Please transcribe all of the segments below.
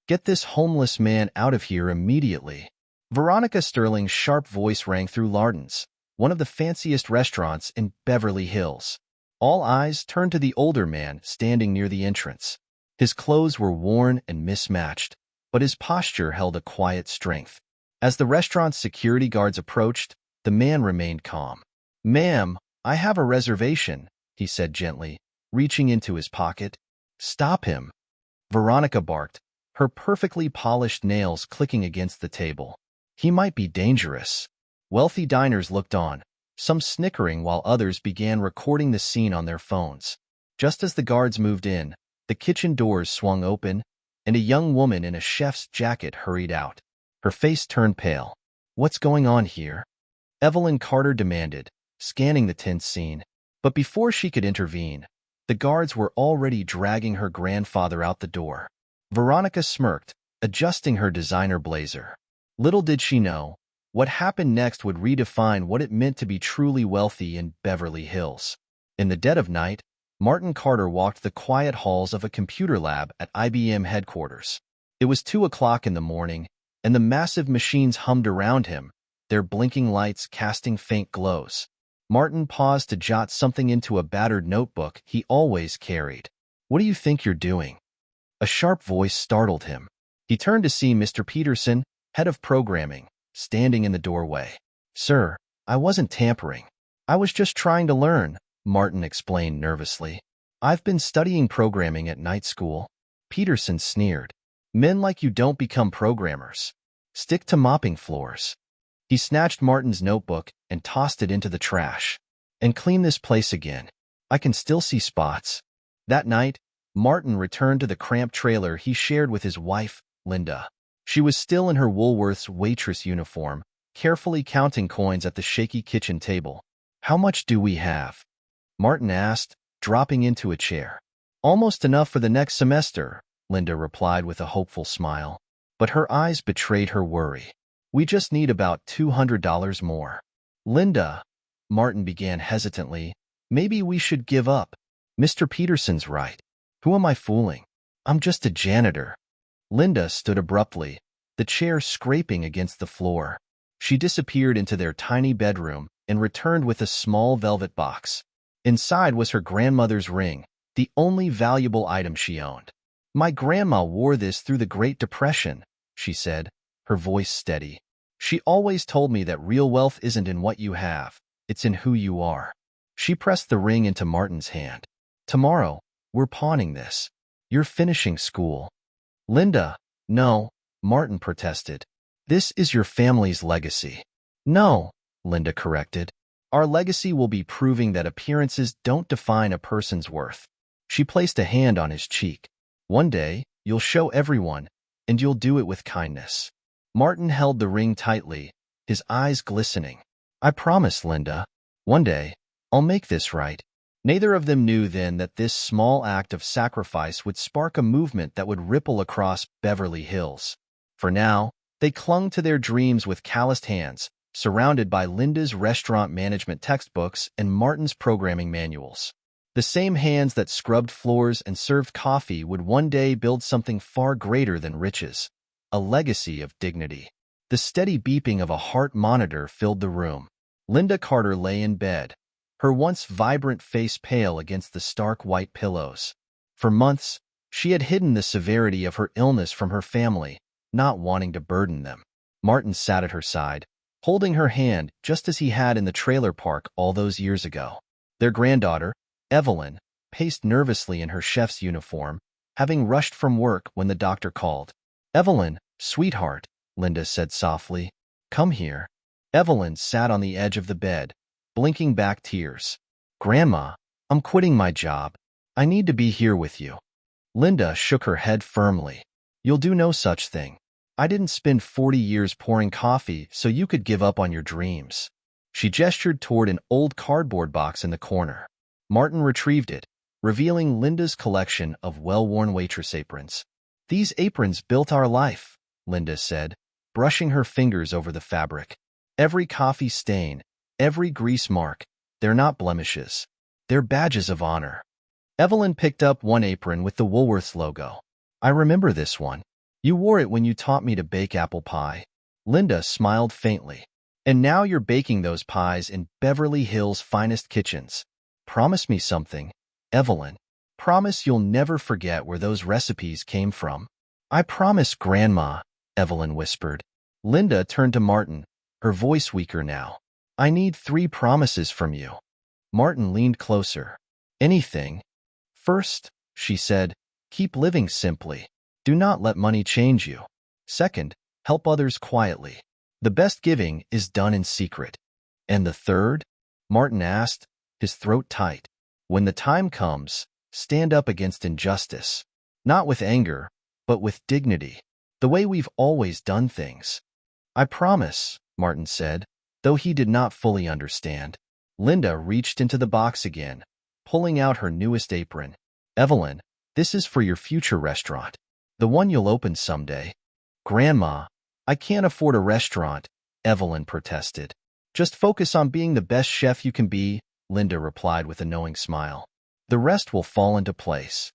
Get this homeless man out of here immediately. Veronica Sterling's sharp voice rang through Jardin's, one of the fanciest restaurants in Beverly Hills. All eyes turned to the older man standing near the entrance. His clothes were worn and mismatched, but his posture held a quiet strength. As the restaurant's security guards approached, the man remained calm. "Ma'am, I have a reservation," he said gently, reaching into his pocket. "Stop him," Veronica barked, her perfectly polished nails clicking against the table. "He might be dangerous." Wealthy diners looked on, some snickering while others began recording the scene on their phones. Just as the guards moved in, the kitchen doors swung open, and a young woman in a chef's jacket hurried out. Her face turned pale. "What's going on here?" Evelyn Carter demanded, scanning the tense scene. But before she could intervene, the guards were already dragging her grandfather out the door. Veronica smirked, adjusting her designer blazer. Little did she know, what happened next would redefine what it meant to be truly wealthy in Beverly Hills. In the dead of night, Martin Carter walked the quiet halls of a computer lab at IBM headquarters. It was 2 o'clock in the morning, and the massive machines hummed around him, their blinking lights casting faint glows. Martin paused to jot something into a battered notebook he always carried. "What do you think you're doing?" A sharp voice startled him. He turned to see Mr. Peterson, head of programming, standing in the doorway. "Sir, I wasn't tampering. I was just trying to learn," Martin explained nervously. "I've been studying programming at night school." Peterson sneered. "Men like you don't become programmers. Stick to mopping floors." He snatched Martin's notebook and tossed it into the trash. "And clean this place again. I can still see spots." That night, Martin returned to the cramped trailer he shared with his wife, Linda. She was still in her Woolworth's waitress uniform, carefully counting coins at the shaky kitchen table. "How much do we have?" Martin asked, dropping into a chair. "Almost enough for the next semester," Linda replied with a hopeful smile. But her eyes betrayed her worry. "We just need about $200 more." "Linda," Martin began hesitantly, "maybe we should give up. Mr. Peterson's right. Who am I fooling? I'm just a janitor." Linda stood abruptly, the chair scraping against the floor. She disappeared into their tiny bedroom and returned with a small velvet box. Inside was her grandmother's ring, the only valuable item she owned. "My grandma wore this through the Great Depression," she said, her voice steady. "She always told me that real wealth isn't in what you have, it's in who you are." She pressed the ring into Martin's hand. "Tomorrow, we're pawning this. You're finishing school." "Linda, no," Martin protested. "This is your family's legacy." "No," Linda corrected. "Our legacy will be proving that appearances don't define a person's worth." She placed a hand on his cheek. "One day, you'll show everyone, and you'll do it with kindness." Martin held the ring tightly, his eyes glistening. "I promise, Linda. One day, I'll make this right." Neither of them knew then that this small act of sacrifice would spark a movement that would ripple across Beverly Hills. For now, they clung to their dreams with calloused hands, surrounded by Linda's restaurant management textbooks and Martin's programming manuals. The same hands that scrubbed floors and served coffee would one day build something far greater than riches, a legacy of dignity. The steady beeping of a heart monitor filled the room. Linda Carter lay in bed, her once vibrant face pale against the stark white pillows. For months, she had hidden the severity of her illness from her family, not wanting to burden them. Martin sat at her side, holding her hand just as he had in the trailer park all those years ago. Their granddaughter, Evelyn, paced nervously in her chef's uniform, having rushed from work when the doctor called. "Evelyn, sweetheart," Linda said softly, "come here." Evelyn sat on the edge of the bed, blinking back tears. "Grandma, I'm quitting my job. I need to be here with you." Linda shook her head firmly. "You'll do no such thing. I didn't spend 40 years pouring coffee so you could give up on your dreams." She gestured toward an old cardboard box in the corner. Martin retrieved it, revealing Linda's collection of well-worn waitress aprons. "These aprons built our life," Linda said, brushing her fingers over the fabric. "Every coffee stain, every grease mark, they're not blemishes. They're badges of honor." Evelyn picked up one apron with the Woolworths logo. "I remember this one. You wore it when you taught me to bake apple pie. Linda smiled faintly. And now you're baking those pies in Beverly Hills' finest kitchens. Promise me something, Evelyn. Promise you'll never forget where those recipes came from. I promise, Grandma, Evelyn whispered. Linda turned to Martin, her voice weaker now. I need 3 promises from you. Martin leaned closer. Anything. First, she said, keep living simply. Do not let money change you. Second, help others quietly. The best giving is done in secret. And the third? Martin asked, his throat tight. When the time comes, stand up against injustice. Not with anger, but with dignity. The way we've always done things. I promise, Martin said, though he did not fully understand. Linda reached into the box again, pulling out her newest apron. Evelyn, this is for your future restaurant. The one you'll open someday. Grandma, I can't afford a restaurant, Evelyn protested. Just focus on being the best chef you can be, Linda replied with a knowing smile. The rest will fall into place.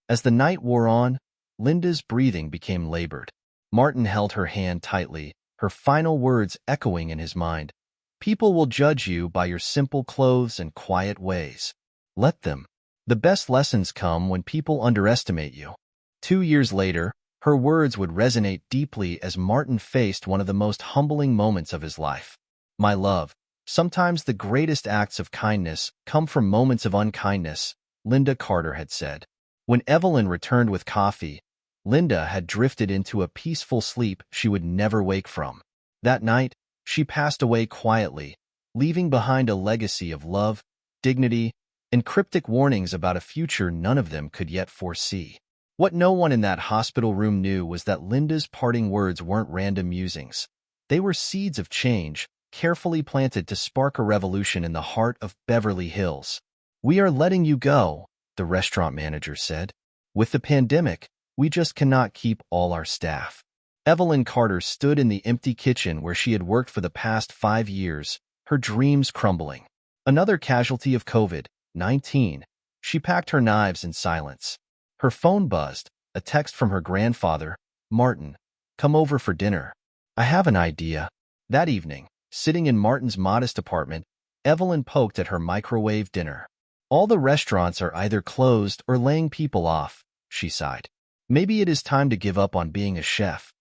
As the night wore on, Linda's breathing became labored. Martin held her hand tightly, her final words echoing in his mind. People will judge you by your simple clothes and quiet ways. Let them. The best lessons come when people underestimate you. 2 years later, her words would resonate deeply as Martin faced one of the most humbling moments of his life. My love, sometimes the greatest acts of kindness come from moments of unkindness, Linda Carter had said. When Evelyn returned with coffee, Linda had drifted into a peaceful sleep she would never wake from. That night, she passed away quietly, leaving behind a legacy of love, dignity, and cryptic warnings about a future none of them could yet foresee. What no one in that hospital room knew was that Linda's parting words weren't random musings. They were seeds of change, carefully planted to spark a revolution in the heart of Beverly Hills. We are letting you go, the restaurant manager said. With the pandemic, we just cannot keep all our staff. Evelyn Carter stood in the empty kitchen where she had worked for the past 5 years, her dreams crumbling. Another casualty of COVID-19. She packed her knives in silence. Her phone buzzed, a text from her grandfather, Martin. Come over for dinner. I have an idea. That evening, sitting in Martin's modest apartment, Evelyn poked at her microwave dinner. All the restaurants are either closed or laying people off, she sighed. Maybe it is time to give up on being a chef.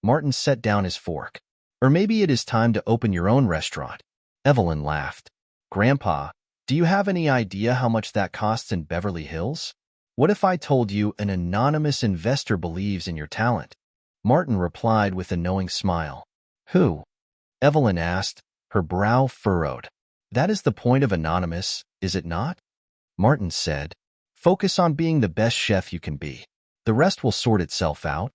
Martin set down his fork. Or maybe it is time to open your own restaurant. Evelyn laughed. Grandpa, do you have any idea how much that costs in Beverly Hills? What if I told you an anonymous investor believes in your talent? Martin replied with a knowing smile. Who? Evelyn asked, her brow furrowed. That is the point of anonymous, is it not? Martin said, focus on being the best chef you can be. The rest will sort itself out.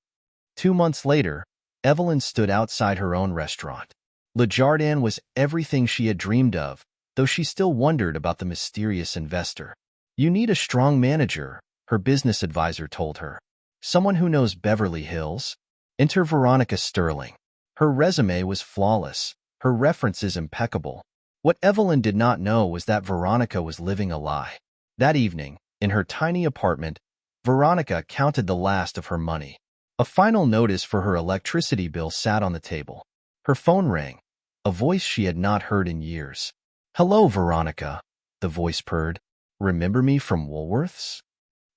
2 months later, Evelyn stood outside her own restaurant. Le Jardin was everything she had dreamed of, though she still wondered about the mysterious investor. You need a strong manager, her business advisor told her. Someone who knows Beverly Hills. Enter Veronica Sterling. Her resume was flawless, her references impeccable. What Evelyn did not know was that Veronica was living a lie. That evening, in her tiny apartment, Veronica counted the last of her money. A final notice for her electricity bill sat on the table. Her phone rang, a voice she had not heard in years. Hello, Veronica, the voice purred. Remember me from Woolworth's?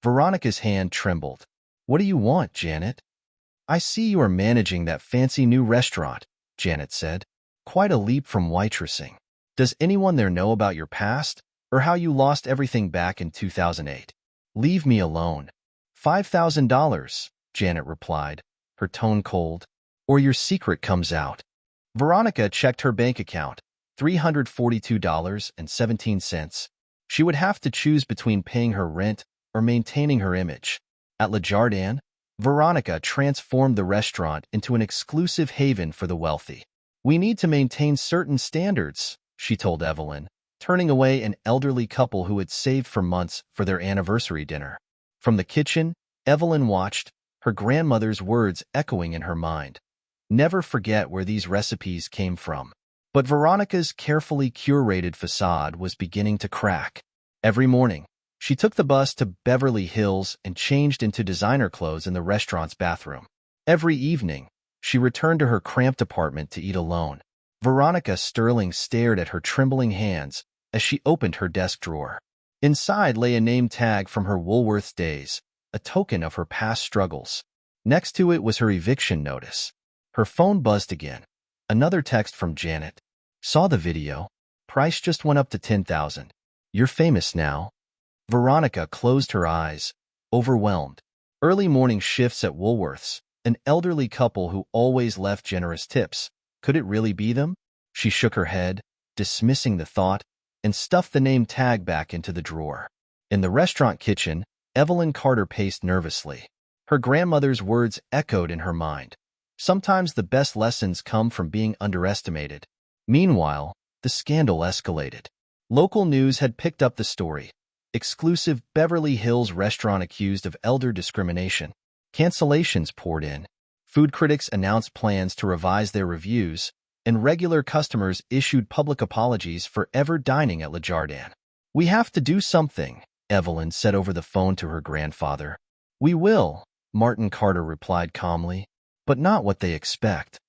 Veronica's hand trembled. What do you want, Janet? I see you are managing that fancy new restaurant, Janet said. Quite a leap from waitressing. Does anyone there know about your past, or how you lost everything back in 2008? Leave me alone. $5,000, Janet replied, her tone cold. Or your secret comes out. Veronica checked her bank account, $342.17. She would have to choose between paying her rent or maintaining her image. At Le Jardin, Veronica transformed the restaurant into an exclusive haven for the wealthy. We need to maintain certain standards, she told Evelyn, turning away an elderly couple who had saved for months for their anniversary dinner. From the kitchen, Evelyn watched, her grandmother's words echoing in her mind. Never forget where these recipes came from. But Veronica's carefully curated facade was beginning to crack. Every morning, she took the bus to Beverly Hills and changed into designer clothes in the restaurant's bathroom. Every evening, she returned to her cramped apartment to eat alone. Veronica Sterling stared at her trembling hands as she opened her desk drawer. Inside lay a name tag from her Woolworths days, a token of her past struggles. Next to it was her eviction notice. Her phone buzzed again. Another text from Janet. Saw the video. Price just went up to $10,000. You're famous now. Veronica closed her eyes, overwhelmed. Early morning shifts at Woolworths, an elderly couple who always left generous tips. Could it really be them? She shook her head, dismissing the thought, and stuffed the name tag back into the drawer. In the restaurant kitchen, Evelyn Carter paced nervously. Her grandmother's words echoed in her mind. Sometimes the best lessons come from being underestimated. Meanwhile, the scandal escalated. Local news had picked up the story. Exclusive Beverly Hills restaurant accused of elder discrimination. Cancellations poured in. Food critics announced plans to revise their reviews, and regular customers issued public apologies for ever dining at Jardin. We have to do something, Evelyn said over the phone to her grandfather. We will, Martin Carter replied calmly, but not what they expect.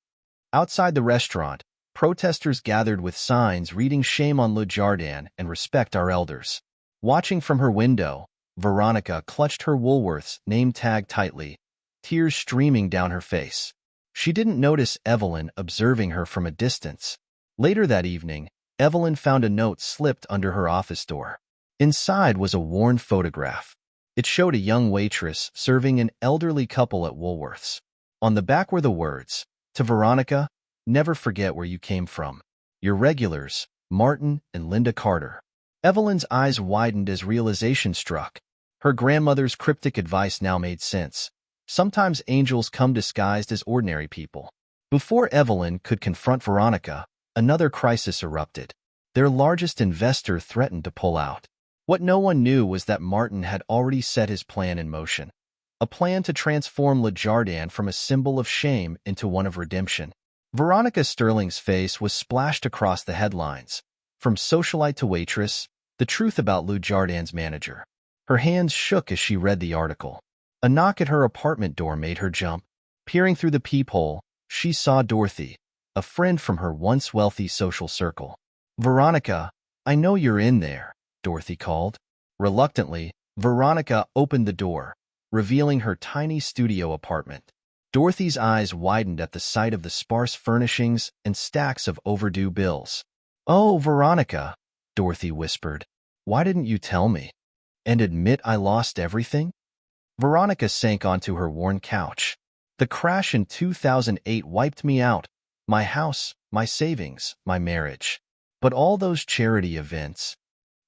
Outside the restaurant, protesters gathered with signs reading "Shame on Jardin" and "Respect our elders." Watching from her window, Veronica clutched her Woolworths name tag tightly, tears streaming down her face. She didn't notice Evelyn observing her from a distance. Later that evening, Evelyn found a note slipped under her office door. Inside was a worn photograph. It showed a young waitress serving an elderly couple at Woolworths. On the back were the words, "To Veronica, never forget where you came from. Your regulars, Martin and Linda Carter." Evelyn's eyes widened as realization struck. Her grandmother's cryptic advice now made sense. Sometimes angels come disguised as ordinary people. Before Evelyn could confront Veronica, another crisis erupted. Their largest investor threatened to pull out. What no one knew was that Martin had already set his plan in motion. A plan to transform Jardin from a symbol of shame into one of redemption. Veronica Sterling's face was splashed across the headlines. From socialite to waitress, the truth about Jardin's manager. Her hands shook as she read the article. A knock at her apartment door made her jump. Peering through the peephole, she saw Dorothy, a friend from her once wealthy social circle. "Veronica, I know you're in there," Dorothy called. Reluctantly, Veronica opened the door, revealing her tiny studio apartment. Dorothy's eyes widened at the sight of the sparse furnishings and stacks of overdue bills. "Oh, Veronica," Dorothy whispered, "why didn't you tell me? And admit I lost everything?" Veronica sank onto her worn couch. "The crash in 2008 wiped me out. My house, my savings, my marriage. But all those charity events."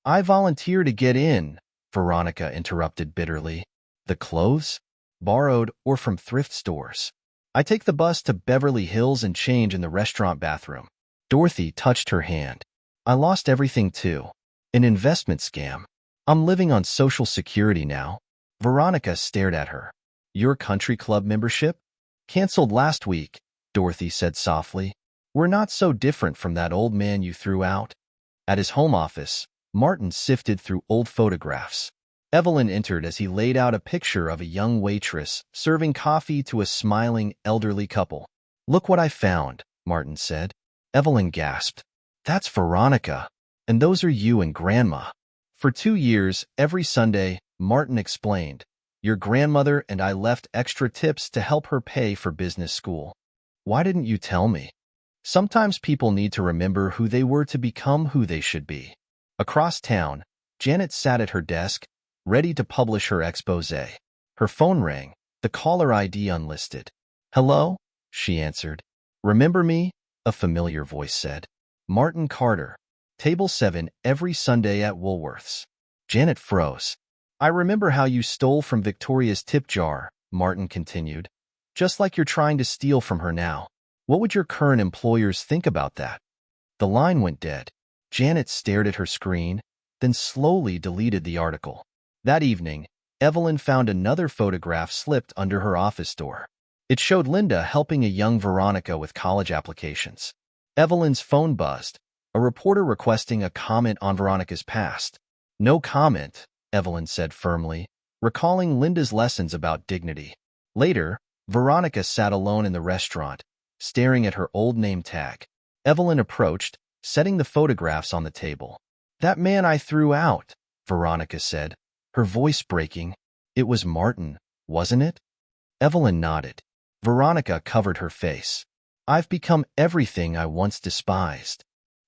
"I volunteer to get in," Veronica interrupted bitterly. "The clothes? Borrowed or from thrift stores. I take the bus to Beverly Hills and change in the restaurant bathroom." Dorothy touched her hand. "I lost everything too. An investment scam. I'm living on Social Security now." Veronica stared at her. "Your country club membership? Canceled last week," Dorothy said softly. "We're not so different from that old man you threw out." At his home office, Martin sifted through old photographs. Evelyn entered as he laid out a picture of a young waitress serving coffee to a smiling elderly couple. "Look what I found," Martin said. Evelyn gasped. "That's Veronica. And those are you and Grandma." "For 2 years, every Sunday," Martin explained, "your grandmother and I left extra tips to help her pay for business school." "Why didn't you tell me?" Sometimes people need to remember who they were to become who they should be. Across town, Janet sat at her desk, ready to publish her exposé. Her phone rang, the caller ID unlisted. "Hello?" she answered. "Remember me?" a familiar voice said. "Martin Carter. Table 7 every Sunday at Woolworths." Janet froze. "I remember how you stole from Victoria's tip jar," Martin continued. "Just like you're trying to steal from her now. What would your current employers think about that?" The line went dead. Janet stared at her screen, then slowly deleted the article. That evening, Evelyn found another photograph slipped under her office door. It showed Linda helping a young Veronica with college applications. Evelyn's phone buzzed, a reporter requesting a comment on Veronica's past. "No comment," Evelyn said firmly, recalling Linda's lessons about dignity. Later, Veronica sat alone in the restaurant, staring at her old name tag. Evelyn approached, setting the photographs on the table. "That man I threw out," Veronica said, her voice breaking. "It was Martin, wasn't it?" Evelyn nodded. Veronica covered her face. "I've become everything I once despised."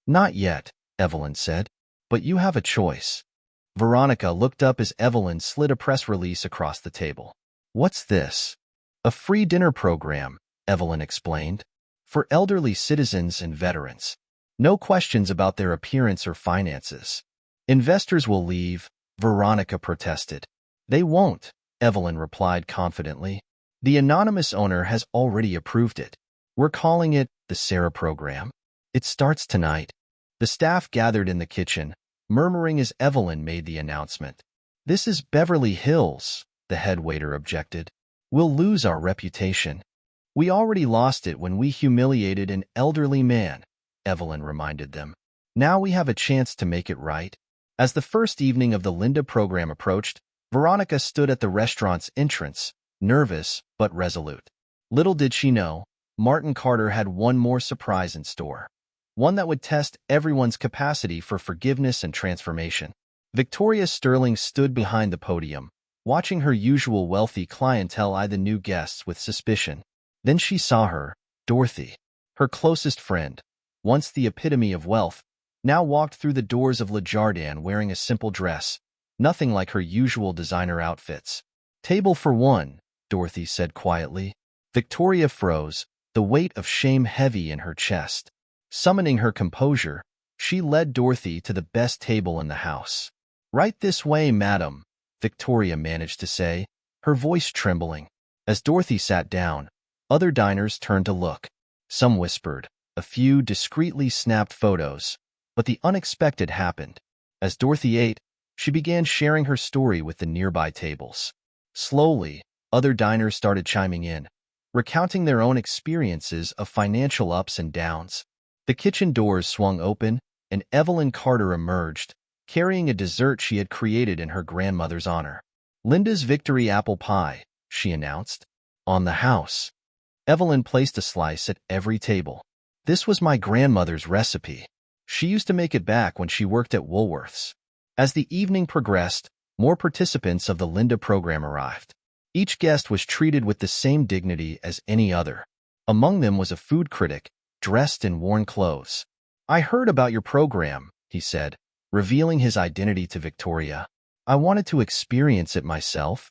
"Not yet," Evelyn said, "but you have a choice." Veronica looked up as Evelyn slid a press release across the table. "What's this?" "A free dinner program," Evelyn explained, "for elderly citizens and veterans. No questions about their appearance or finances." "Investors will leave," Veronica protested. "They won't," Evelyn replied confidently. "The anonymous owner has already approved it. We're calling it the Sarah Program. It starts tonight." The staff gathered in the kitchen, murmuring as Evelyn made the announcement. "This is Beverly Hills," the head waiter objected. "We'll lose our reputation." "We already lost it when we humiliated an elderly man," Evelyn reminded them. "Now we have a chance to make it right." As the first evening of the Linda program approached, Veronica stood at the restaurant's entrance, nervous but resolute. Little did she know, Martin Carter had one more surprise in store. One that would test everyone's capacity for forgiveness and transformation. Victoria Sterling stood behind the podium, watching her usual wealthy clientele eye the new guests with suspicion. Then she saw her, Dorothy, her closest friend, once the epitome of wealth, now walked through the doors of Jardin wearing a simple dress, nothing like her usual designer outfits. "Table for one," Dorothy said quietly. Victoria froze, the weight of shame heavy in her chest. Summoning her composure, she led Dorothy to the best table in the house. "Right this way, madam," Victoria managed to say, her voice trembling. As Dorothy sat down, other diners turned to look. Some whispered, a few discreetly snapped photos, but the unexpected happened. As Dorothy ate, she began sharing her story with the nearby tables. Slowly, other diners started chiming in, recounting their own experiences of financial ups and downs. The kitchen doors swung open, and Evelyn Carter emerged, carrying a dessert she had created in her grandmother's honor. "Linda's Victory Apple Pie," she announced. "On the house." Evelyn placed a slice at every table. "This was my grandmother's recipe. She used to make it back when she worked at Woolworth's." As the evening progressed, more participants of the Linda program arrived. Each guest was treated with the same dignity as any other. Among them was a food critic, dressed in worn clothes. "I heard about your program," he said, revealing his identity to Victoria. "I wanted to experience it myself."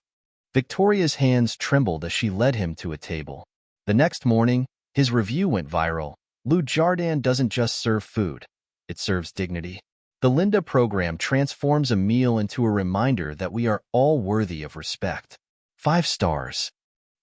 Victoria's hands trembled as she led him to a table. The next morning, his review went viral. Jardin doesn't just serve food, it serves dignity. The Linda program transforms a meal into a reminder that we are all worthy of respect. 5 stars.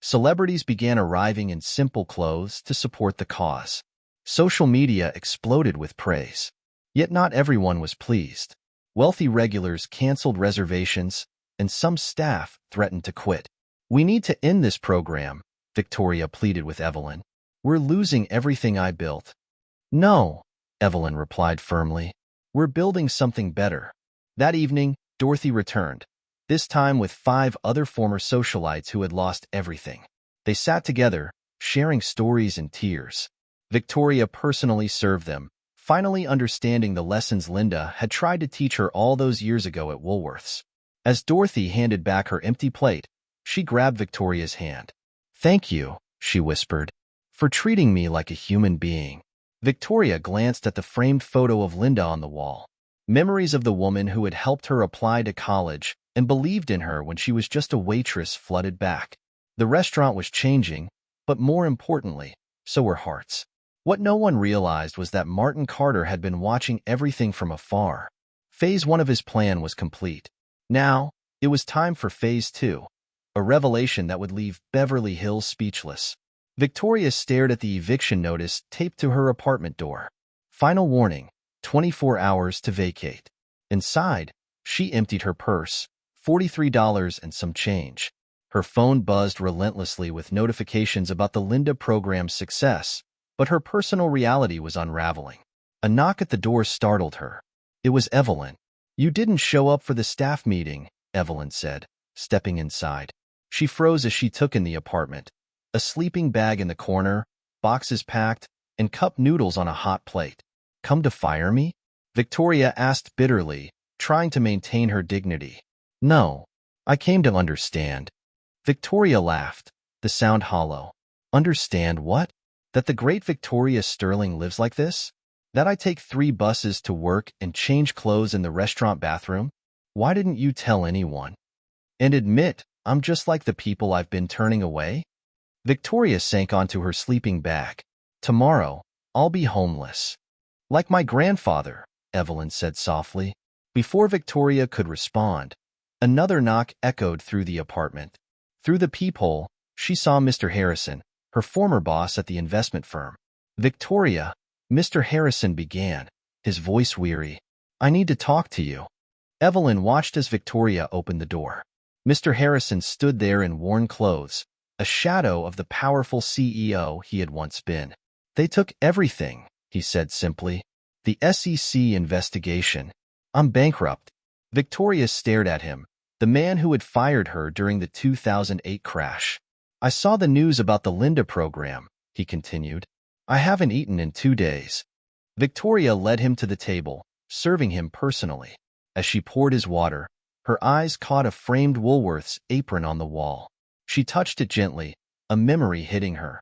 Celebrities began arriving in simple clothes to support the cause. Social media exploded with praise. Yet not everyone was pleased. Wealthy regulars canceled reservations, and some staff threatened to quit. "We need to end this program," Victoria pleaded with Evelyn. "We're losing everything I built." "No," Evelyn replied firmly. "We're building something better." That evening, Dorothy returned, this time with 5 other former socialites who had lost everything. They sat together, sharing stories and tears. Victoria personally served them, finally understanding the lessons Linda had tried to teach her all those years ago at Woolworth's. As Dorothy handed back her empty plate, she grabbed Victoria's hand. "Thank you," she whispered, "for treating me like a human being." Victoria glanced at the framed photo of Linda on the wall. Memories of the woman who had helped her apply to college and believed in her when she was just a waitress flooded back. The restaurant was changing, but more importantly, so were hearts. What no one realized was that Martin Carter had been watching everything from afar. Phase 1 of his plan was complete. Now, it was time for Phase 2, a revelation that would leave Beverly Hills speechless. Victoria stared at the eviction notice taped to her apartment door. Final warning, 24 hours to vacate. Inside, she emptied her purse, $43 and some change. Her phone buzzed relentlessly with notifications about the Linda program's success, but her personal reality was unraveling. A knock at the door startled her. It was Evelyn. "You didn't show up for the staff meeting," Evelyn said, stepping inside. She froze as she took in the apartment. a sleeping bag in the corner, boxes packed, and cup noodles on a hot plate. Come to fire me? Victoria asked bitterly, trying to maintain her dignity. No, I came to understand. Victoria laughed, the sound hollow. Understand what? That the great Victoria Sterling lives like this? That I take 3 buses to work and change clothes in the restaurant bathroom? Why didn't you tell anyone? And admit I'm just like the people I've been turning away? Victoria sank onto her sleeping bag. Tomorrow, I'll be homeless. Like my grandfather, Evelyn said softly. Before Victoria could respond, another knock echoed through the apartment. Through the peephole, she saw Mr. Harrison, her former boss at the investment firm. Victoria, Mr. Harrison began, his voice weary. I need to talk to you. Evelyn watched as Victoria opened the door. Mr. Harrison stood there in worn clothes, a shadow of the powerful CEO he had once been. They took everything, he said simply. The SEC investigation. I'm bankrupt. Victoria stared at him, the man who had fired her during the 2008 crash. I saw the news about the Linda program, he continued. I haven't eaten in 2 days. Victoria led him to the table, serving him personally. As she poured his water, her eyes caught a framed Woolworth's apron on the wall. She touched it gently, a memory hitting her.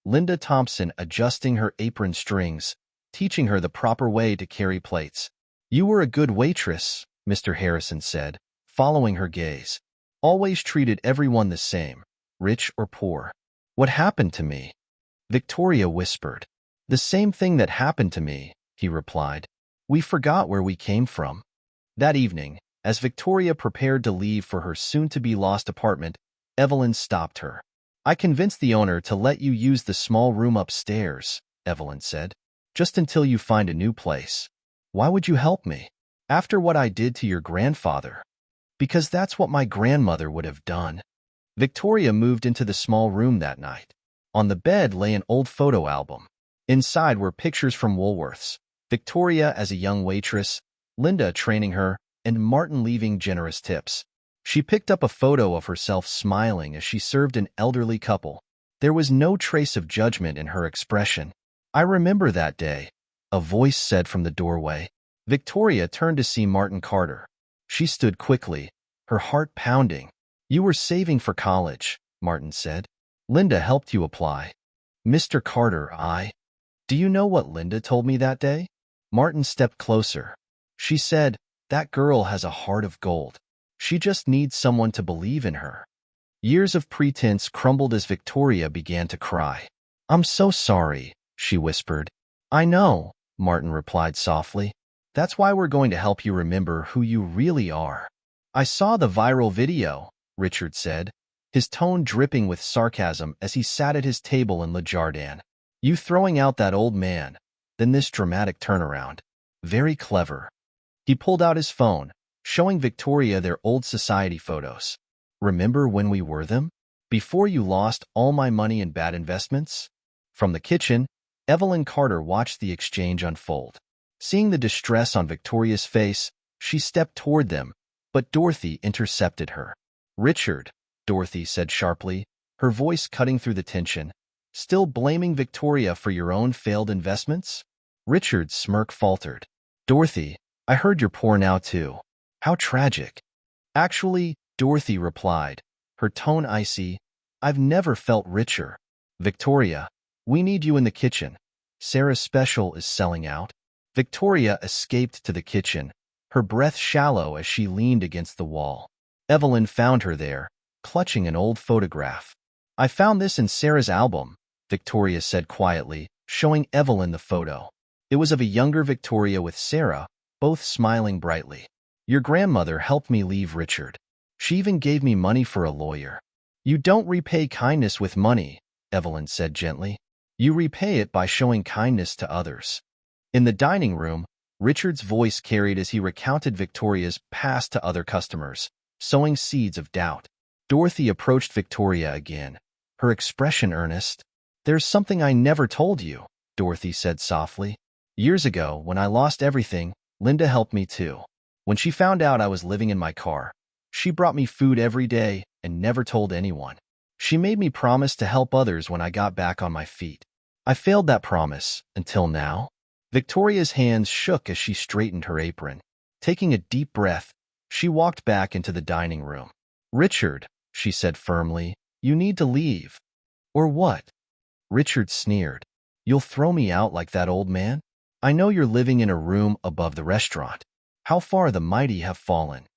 Linda Thompson adjusting her apron strings, teaching her the proper way to carry plates. You were a good waitress, Mr. Harrison said, following her gaze. Always treated everyone the same, rich or poor. What happened to me? Victoria whispered. The same thing that happened to me, he replied. We forgot where we came from. That evening, as Victoria prepared to leave for her soon-to-be-lost apartment, Evelyn stopped her. I convinced the owner to let you use the small room upstairs, Evelyn said, just until you find a new place. Why would you help me? After what I did to your grandfather. Because that's what my grandmother would have done. Victoria moved into the small room that night. On the bed lay an old photo album. Inside were pictures from Woolworth's, Victoria as a young waitress, Linda training her, and Martin leaving generous tips. She picked up a photo of herself smiling as she served an elderly couple. There was no trace of judgment in her expression. I remember that day, a voice said from the doorway. Victoria turned to see Martin Carter. She stood quickly, her heart pounding. You were saving for college, Martin said. Linda helped you apply. Mr. Carter, Do you know what Linda told me that day? Martin stepped closer. She said, that girl has a heart of gold. She just needs someone to believe in her. Years of pretense crumbled as Victoria began to cry. I'm so sorry, she whispered. I know, Martin replied softly. That's why we're going to help you remember who you really are. I saw the viral video, Richard said, his tone dripping with sarcasm as he sat at his table in Le Jardin. You throwing out that old man, then this dramatic turnaround. Very clever. He pulled out his phone, showing Victoria their old society photos. Remember when we were them? Before you lost all my money in bad investments? From the kitchen, Evelyn Carter watched the exchange unfold. Seeing the distress on Victoria's face, she stepped toward them, but Dorothy intercepted her. Richard, Dorothy said sharply, her voice cutting through the tension. Still blaming Victoria for your own failed investments? Richard's smirk faltered. Dorothy, I heard you're poor now too. How tragic. Actually, Dorothy replied, her tone icy, I've never felt richer. Victoria, we need you in the kitchen. Sarah's special is selling out. Victoria escaped to the kitchen, her breath shallow as she leaned against the wall. Evelyn found her there, clutching an old photograph. I found this in Sarah's album, Victoria said quietly, showing Evelyn the photo. It was of a younger Victoria with Sarah, both smiling brightly. Your grandmother helped me leave Richard. She even gave me money for a lawyer. You don't repay kindness with money, Evelyn said gently. You repay it by showing kindness to others. In the dining room, Richard's voice carried as he recounted Victoria's past to other customers, sowing seeds of doubt. Dorothy approached Victoria again, her expression earnest. There's something I never told you, Dorothy said softly. Years ago, when I lost everything, Linda helped me too. When she found out I was living in my car, she brought me food every day and never told anyone. She made me promise to help others when I got back on my feet. I failed that promise, until now. Victoria's hands shook as she straightened her apron. Taking a deep breath, she walked back into the dining room. "Richard," she said firmly, "you need to leave." "Or what?" Richard sneered. "You'll throw me out like that old man? I know you're living in a room above the restaurant. How far the mighty have fallen."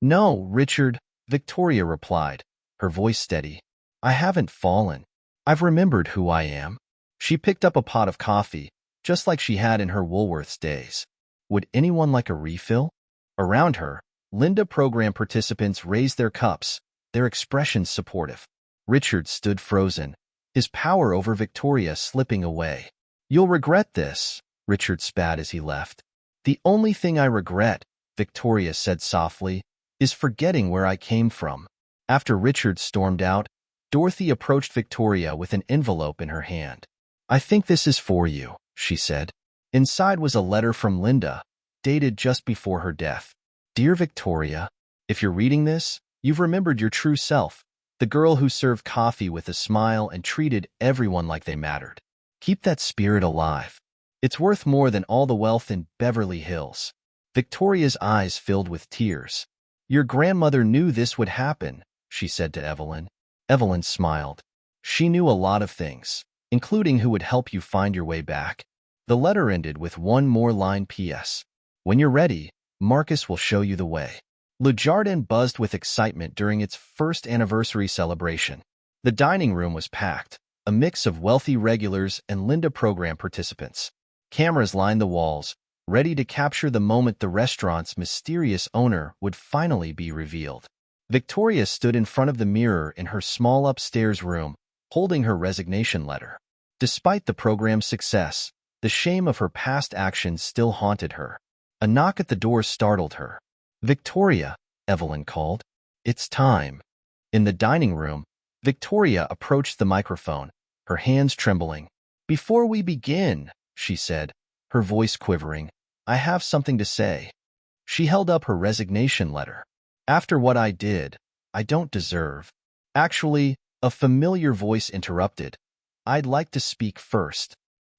"No, Richard," Victoria replied, her voice steady. "I haven't fallen. I've remembered who I am." She picked up a pot of coffee, just like she had in her Woolworths days. Would anyone like a refill? Around her, Linda program participants raised their cups, their expressions supportive. Richard stood frozen, his power over Victoria slipping away. "You'll regret this," Richard spat as he left. "The only thing I regret," Victoria said softly, "is forgetting where I came from." After Richard stormed out, Dorothy approached Victoria with an envelope in her hand. "I think this is for you," she said. Inside was a letter from Linda, dated just before her death. "Dear Victoria, if you're reading this, you've remembered your true self, the girl who served coffee with a smile and treated everyone like they mattered. Keep that spirit alive. It's worth more than all the wealth in Beverly Hills." Victoria's eyes filled with tears. "Your grandmother knew this would happen," she said to Evelyn. Evelyn smiled. "She knew a lot of things, including who would help you find your way back." The letter ended with one more line: "P.S. When you're ready, Marcus will show you the way." Le Jardin buzzed with excitement during its first anniversary celebration. The dining room was packed, a mix of wealthy regulars and Linda program participants. Cameras lined the walls, ready to capture the moment the restaurant's mysterious owner would finally be revealed. Victoria stood in front of the mirror in her small upstairs room, holding her resignation letter. Despite the program's success, the shame of her past actions still haunted her. A knock at the door startled her. "Victoria," Evelyn called. "It's time." In the dining room, Victoria approached the microphone, her hands trembling. "Before we begin," she said, her voice quivering, "I have something to say." She held up her resignation letter. "After what I did, I don't deserve." Actually, a familiar voice interrupted. "I'd like to speak first."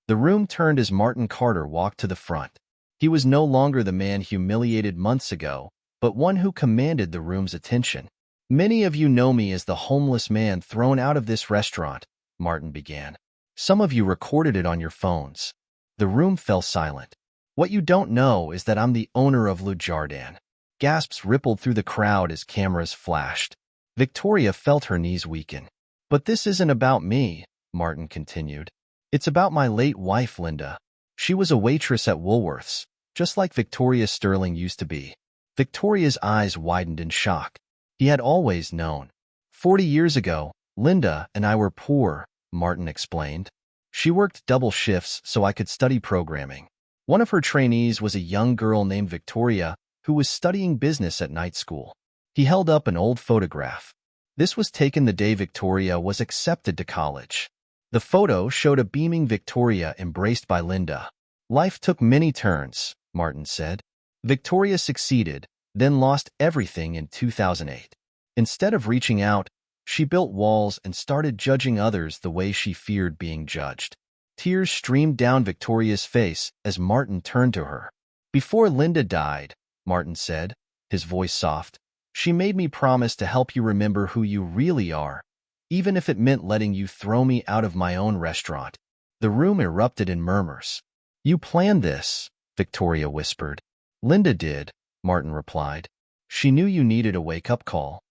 The room turned as Martin Carter walked to the front. He was no longer the man humiliated months ago, but one who commanded the room's attention. "Many of you know me as the homeless man thrown out of this restaurant," Martin began. "Some of you recorded it on your phones." The room fell silent. "What you don't know is that I'm the owner of Le Jardin." Gasps rippled through the crowd as cameras flashed. Victoria felt her knees weaken. "But this isn't about me," Martin continued. "It's about my late wife, Linda. She was a waitress at Woolworths, just like Victoria Sterling used to be." Victoria's eyes widened in shock. He had always known. 40 years ago, Linda and I were poor," Martin explained. "She worked double shifts so I could study programming. One of her trainees was a young girl named Victoria who was studying business at night school." He held up an old photograph. This was taken the day Victoria was accepted to college. The photo showed a beaming Victoria embraced by Linda. "Life took many turns," Martin said. "Victoria succeeded, then lost everything in 2008. Instead of reaching out, she built walls and started judging others the way she feared being judged." Tears streamed down Victoria's face as Martin turned to her. "Before Linda died," Martin said, his voice soft, "she made me promise to help you remember who you really are, even if it meant letting you throw me out of my own restaurant." The room erupted in murmurs. "You planned this," Victoria whispered. "Linda did," Martin replied. "She knew you needed a wake-up call."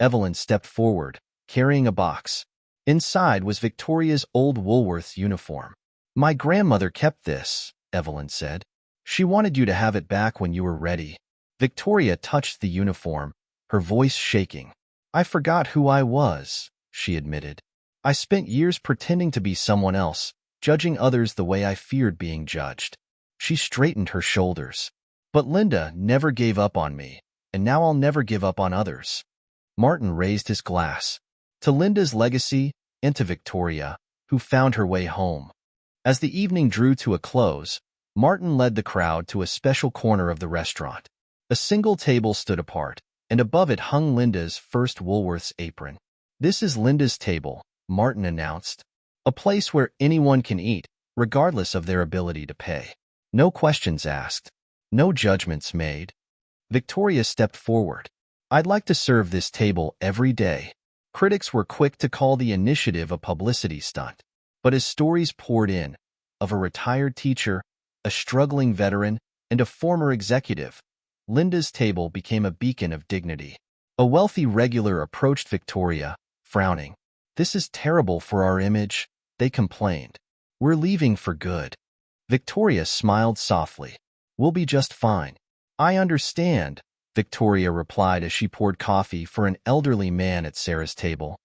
Evelyn stepped forward, carrying a box. Inside was Victoria's old Woolworths uniform. "My grandmother kept this," Evelyn said. "She wanted you to have it back when you were ready." Victoria touched the uniform, her voice shaking. "I forgot who I was," she admitted. "I spent years pretending to be someone else, judging others the way I feared being judged." She straightened her shoulders. "But Linda never gave up on me, and now I'll never give up on others." Martin raised his glass. "To Linda's legacy, and to Victoria, who found her way home." As the evening drew to a close, Martin led the crowd to a special corner of the restaurant. A single table stood apart, and above it hung Linda's first Woolworths apron. "This is Linda's table," Martin announced. "A place where anyone can eat, regardless of their ability to pay. No questions asked. No judgments made." Victoria stepped forward. "I'd like to serve this table every day." Critics were quick to call the initiative a publicity stunt. But as stories poured in, of a retired teacher, a struggling veteran, and a former executive, Linda's table became a beacon of dignity. A wealthy regular approached Victoria, frowning. "This is terrible for our image," they complained. "We're leaving for good." Victoria smiled softly. "We'll be just fine." "I understand," Victoria replied as she poured coffee for an elderly man at Sarah's table.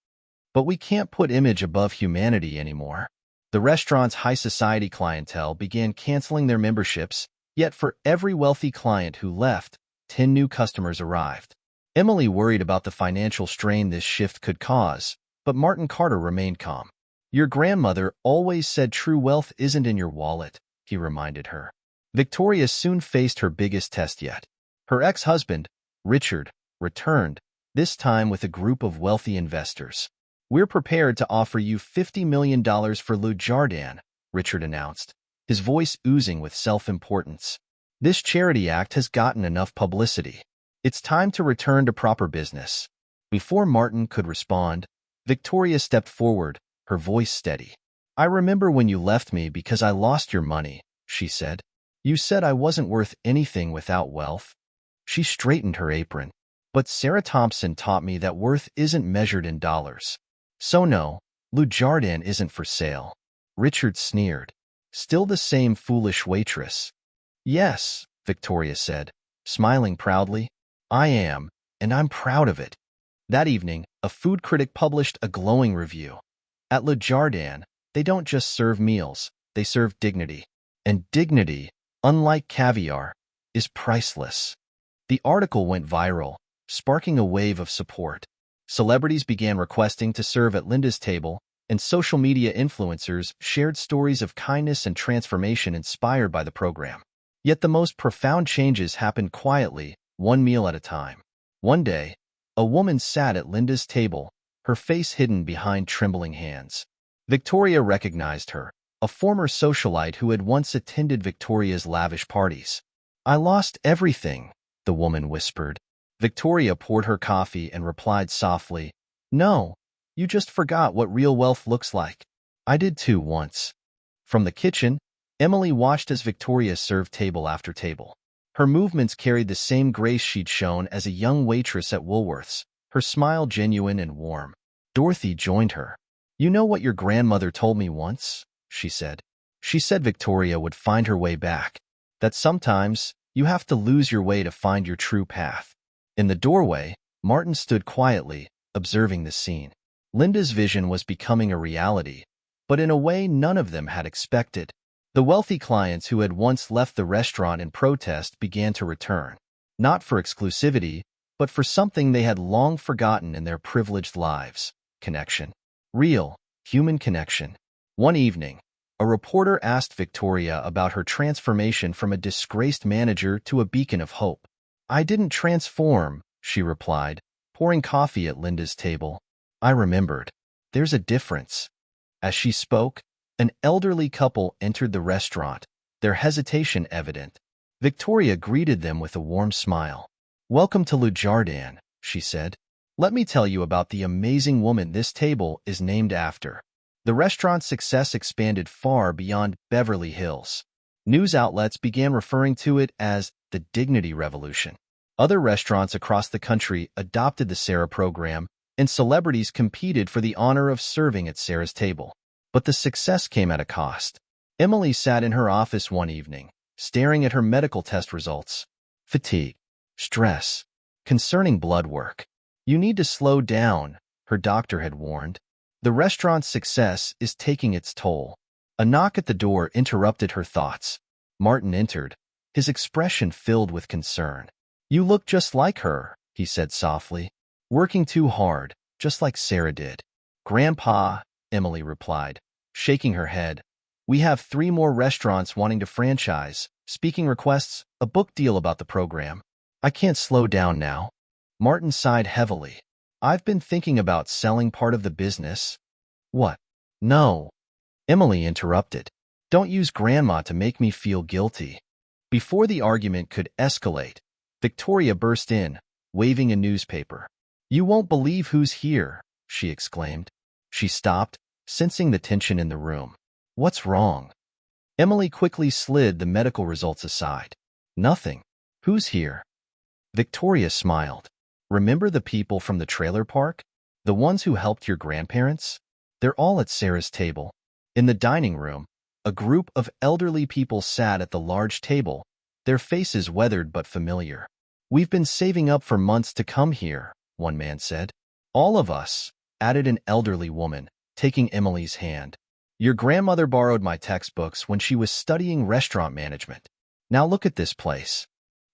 "But we can't put image above humanity anymore." The restaurant's high society clientele began canceling their memberships, yet for every wealthy client who left, 10 new customers arrived. Emily worried about the financial strain this shift could cause, but Martin Carter remained calm. "Your grandmother always said true wealth isn't in your wallet," he reminded her. Victoria soon faced her biggest test yet. Her ex-husband, Richard, returned, this time with a group of wealthy investors. "We're prepared to offer you $50 million for Le Jardin," Richard announced, his voice oozing with self-importance. "This charity act has gotten enough publicity. It's time to return to proper business." Before Martin could respond, Victoria stepped forward, her voice steady. "I remember when you left me because I lost your money," she said. "You said I wasn't worth anything without wealth." She straightened her apron. "But Sarah Thompson taught me that worth isn't measured in dollars. So no, Le Jardin isn't for sale." Richard sneered. "Still the same foolish waitress." "Yes," Victoria said, smiling proudly. "I am, and I'm proud of it." That evening, a food critic published a glowing review. "At Le Jardin, they don't just serve meals, they serve dignity. And dignity, unlike caviar, is priceless." The article went viral, sparking a wave of support. Celebrities began requesting to serve at Linda's table, and social media influencers shared stories of kindness and transformation inspired by the program. Yet the most profound changes happened quietly, one meal at a time. One day, a woman sat at Linda's table, her face hidden behind trembling hands. Victoria recognized her, a former socialite who had once attended Victoria's lavish parties. "I lost everything," the woman whispered. Victoria poured her coffee and replied softly, "No, you just forgot what real wealth looks like. I did too once." From the kitchen, Emily watched as Victoria served table after table. Her movements carried the same grace she'd shown as a young waitress at Woolworth's, her smile genuine and warm. Dorothy joined her. "You know what your grandmother told me once?" she said. "She said Victoria would find her way back. That sometimes you have to lose your way to find your true path." In the doorway, Martin stood quietly, observing the scene. Linda's vision was becoming a reality, but in a way none of them had expected. The wealthy clients who had once left the restaurant in protest began to return, not for exclusivity, but for something they had long forgotten in their privileged lives: connection. Real, human connection. One evening, a reporter asked Victoria about her transformation from a disgraced manager to a beacon of hope. "I didn't transform," she replied, pouring coffee at Linda's table. "I remembered. There's a difference." As she spoke, an elderly couple entered the restaurant, their hesitation evident. Victoria greeted them with a warm smile. "Welcome to Le Jardin," she said. "Let me tell you about the amazing woman this table is named after." The restaurant's success expanded far beyond Beverly Hills. News outlets began referring to it as the Dignity Revolution. Other restaurants across the country adopted the Sarah program, and celebrities competed for the honor of serving at Sarah's table. But the success came at a cost. Emily sat in her office one evening, staring at her medical test results. Fatigue, stress, concerning blood work. "You need to slow down," her doctor had warned. "The restaurant's success is taking its toll." A knock at the door interrupted her thoughts. Martin entered, his expression filled with concern. "You look just like her," he said softly. "Working too hard, just like Sarah did." "Grandpa," Emily replied, shaking her head. "We have 3 more restaurants wanting to franchise, speaking requests, a book deal about the program. I can't slow down now." Martin sighed heavily. I've been thinking about selling part of the business. What? No. Emily interrupted. Don't use Grandma to make me feel guilty. Before the argument could escalate, Victoria burst in, waving a newspaper. You won't believe who's here, she exclaimed. She stopped, sensing the tension in the room. What's wrong? Emily quickly slid the medical results aside. Nothing. Who's here? Victoria smiled. Remember the people from the trailer park? The ones who helped your grandparents? They're all at Sarah's table. In the dining room, a group of elderly people sat at the large table, their faces weathered but familiar. We've been saving up for months to come here, one man said. All of us, added an elderly woman, taking Emily's hand. Your grandmother borrowed my textbooks when she was studying restaurant management. Now look at this place.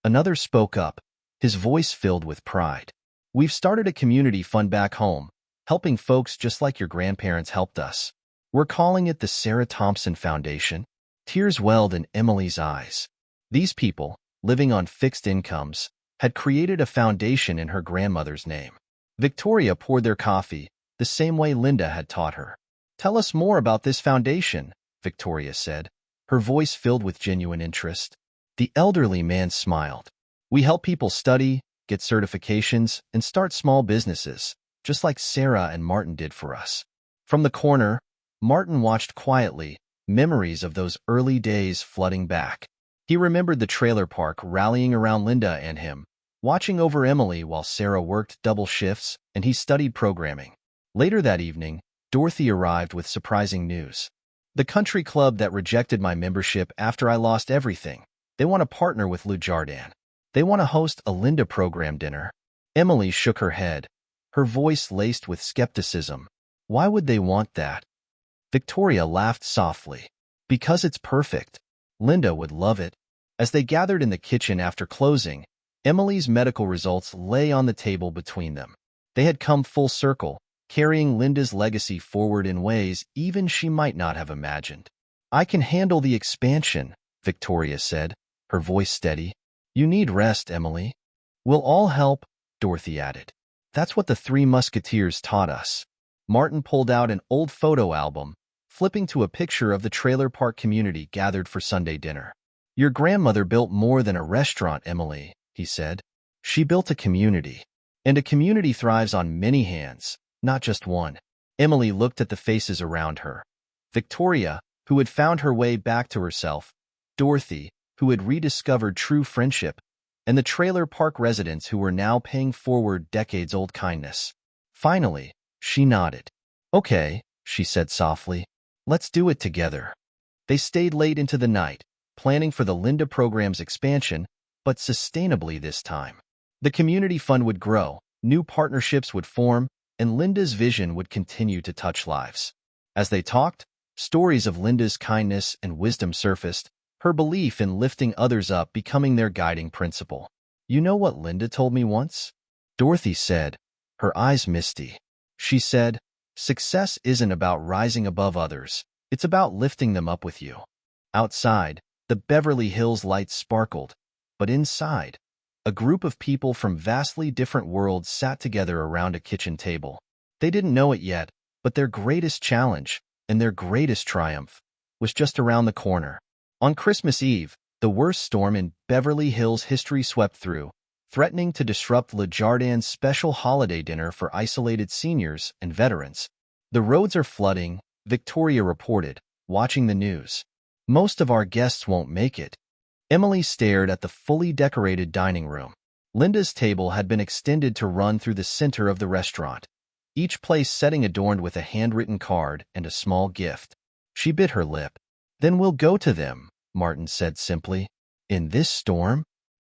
Another spoke up, his voice filled with pride. We've started a community fund back home, helping folks just like your grandparents helped us. We're calling it the Sarah Thompson Foundation. Tears welled in Emily's eyes. These people, living on fixed incomes, had created a foundation in her grandmother's name. Victoria poured their coffee, the same way Linda had taught her. Tell us more about this foundation, Victoria said, her voice filled with genuine interest. The elderly man smiled. We help people study, get certifications, and start small businesses, just like Sarah and Martin did for us. From the corner, Martin watched quietly, memories of those early days flooding back. He remembered the trailer park rallying around Linda and him, watching over Emily while Sarah worked double shifts and he studied programming. Later that evening, Dorothy arrived with surprising news. The country club that rejected my membership after I lost everything. They want to partner with Jardin. They want to host a Linda program dinner. Emily shook her head, her voice laced with skepticism. Why would they want that? Victoria laughed softly. Because it's perfect. Linda would love it. As they gathered in the kitchen after closing, Emily's medical results lay on the table between them. They had come full circle, carrying Linda's legacy forward in ways even she might not have imagined. I can handle the expansion, Victoria said, her voice steady. You need rest, Emily. We'll all help, Dorothy added. That's what the Three Musketeers taught us. Martin pulled out an old photo album, flipping to a picture of the trailer park community gathered for Sunday dinner. Your grandmother built more than a restaurant, Emily, he said. She built a community. And a community thrives on many hands, not just one. Emily looked at the faces around her. Victoria, who had found her way back to herself, Dorothy, who had rediscovered true friendship, and the trailer park residents who were now paying forward decades-old kindness. Finally, she nodded. Okay, she said softly. Let's do it together. They stayed late into the night, planning for the Linda program's expansion, but sustainably this time. The community fund would grow, new partnerships would form, and Linda's vision would continue to touch lives. As they talked, stories of Linda's kindness and wisdom surfaced, her belief in lifting others up becoming their guiding principle. You know what Linda told me once? Dorothy said, her eyes misty. She said, success isn't about rising above others, it's about lifting them up with you. Outside, the Beverly Hills lights sparkled, but inside, a group of people from vastly different worlds sat together around a kitchen table. They didn't know it yet, but their greatest challenge, and their greatest triumph, was just around the corner. On Christmas Eve, the worst storm in Beverly Hills history swept through, threatening to disrupt Jardin's special holiday dinner for isolated seniors and veterans. The roads are flooding, Victoria reported, watching the news. Most of our guests won't make it. Emily stared at the fully decorated dining room. Linda's table had been extended to run through the center of the restaurant, each place setting adorned with a handwritten card and a small gift. She bit her lip. Then we'll go to them, Martin said simply. In this storm?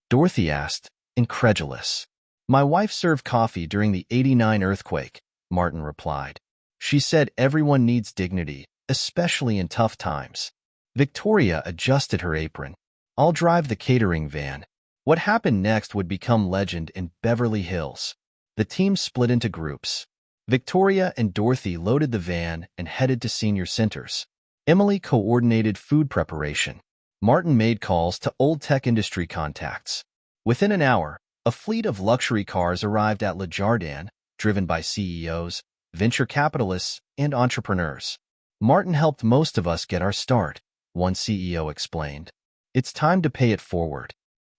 Dorothy asked, incredulous. My wife served coffee during the '89 earthquake, Martin replied. She said everyone needs dignity, especially in tough times. Victoria adjusted her apron. I'll drive the catering van. What happened next would become legend in Beverly Hills. The team split into groups. Victoria and Dorothy loaded the van and headed to senior centers. Emily coordinated food preparation. Martin made calls to old tech industry contacts. Within an hour, a fleet of luxury cars arrived at Jardin, driven by CEOs, venture capitalists, and entrepreneurs. Martin helped most of us get our start, one CEO explained. It's time to pay it forward.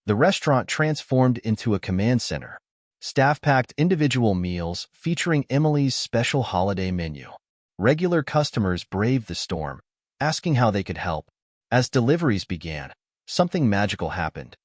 The restaurant transformed into a command center. Staff packed individual meals featuring Emily's special holiday menu. Regular customers braved the storm, asking how they could help. As deliveries began, something magical happened.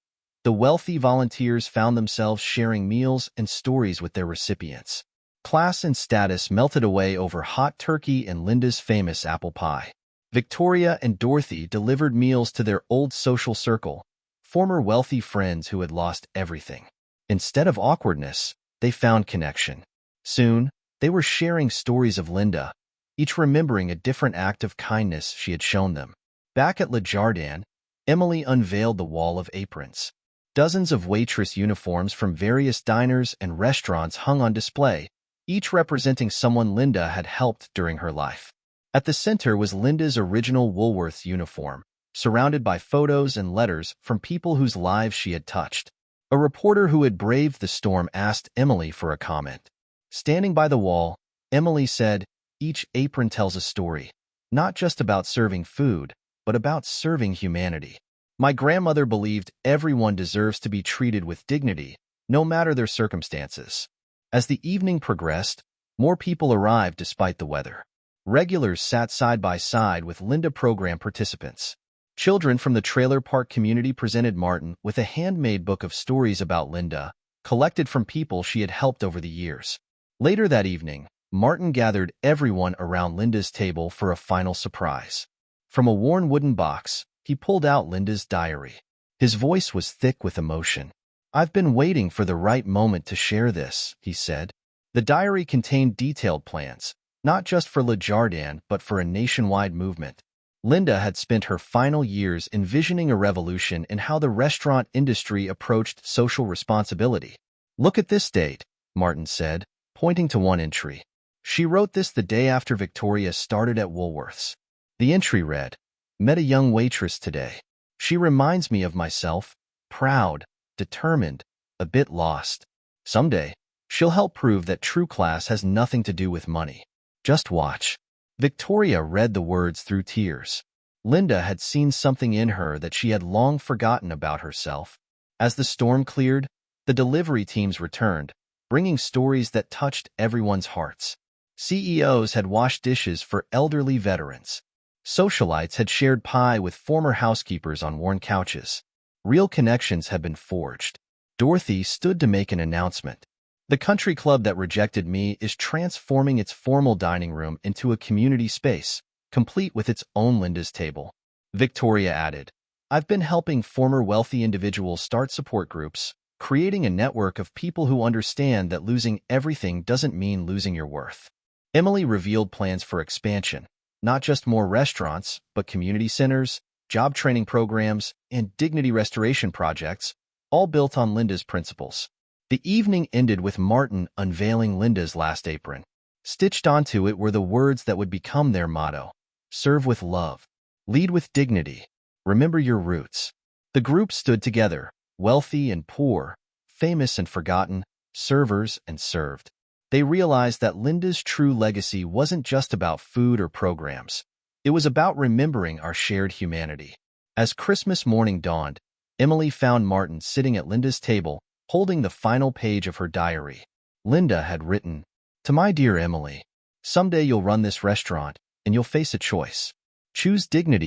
The wealthy volunteers found themselves sharing meals and stories with their recipients. Class and status melted away over hot turkey and Linda's famous apple pie. Victoria and Dorothy delivered meals to their old social circle, former wealthy friends who had lost everything. Instead of awkwardness, they found connection. Soon, they were sharing stories of Linda, each remembering a different act of kindness she had shown them. Back at Le Jardin, Emily unveiled the wall of aprons. Dozens of waitress uniforms from various diners and restaurants hung on display, each representing someone Linda had helped during her life. At the center was Linda's original Woolworths uniform, surrounded by photos and letters from people whose lives she had touched. A reporter who had braved the storm asked Emily for a comment. Standing by the wall, Emily said, "Each apron tells a story, not just about serving food, but about serving humanity. My grandmother believed everyone deserves to be treated with dignity, no matter their circumstances." As the evening progressed, more people arrived despite the weather. Regulars sat side by side with Linda program participants. Children from the trailer park community presented Martin with a handmade book of stories about Linda, collected from people she had helped over the years. Later that evening, Martin gathered everyone around Linda's table for a final surprise. From a worn wooden box, he pulled out Linda's diary. His voice was thick with emotion. "I've been waiting for the right moment to share this," he said. The diary contained detailed plans, not just for Le Jardin but for a nationwide movement. Linda had spent her final years envisioning a revolution in how the restaurant industry approached social responsibility. "Look at this date," Martin said, pointing to one entry. She wrote this the day after Victoria started at Woolworths. The entry read, "Met a young waitress today. She reminds me of myself, proud, determined, a bit lost. Someday, she'll help prove that true class has nothing to do with money. Just watch." Victoria read the words through tears. Linda had seen something in her that she had long forgotten about herself. As the storm cleared, the delivery teams returned, bringing stories that touched everyone's hearts. CEOs had washed dishes for elderly veterans. Socialites had shared pie with former housekeepers on worn couches. Real connections had been forged. Dorothy stood to make an announcement. "The country club that rejected me is transforming its formal dining room into a community space, complete with its own Linda's table." Victoria added, "I've been helping former wealthy individuals start support groups, creating a network of people who understand that losing everything doesn't mean losing your worth." Emily revealed plans for expansion, not just more restaurants, but community centers, job training programs, and dignity restoration projects, all built on Linda's principles. The evening ended with Martin unveiling Linda's last apron. Stitched onto it were the words that would become their motto: "Serve with love. Lead with dignity. Remember your roots." The group stood together, wealthy and poor, famous and forgotten, servers and served. They realized that Linda's true legacy wasn't just about food or programs. It was about remembering our shared humanity. As Christmas morning dawned, Emily found Martin sitting at Linda's table, holding the final page of her diary. Linda had written, "To my dear Emily, someday you'll run this restaurant, and you'll face a choice. Choose dignity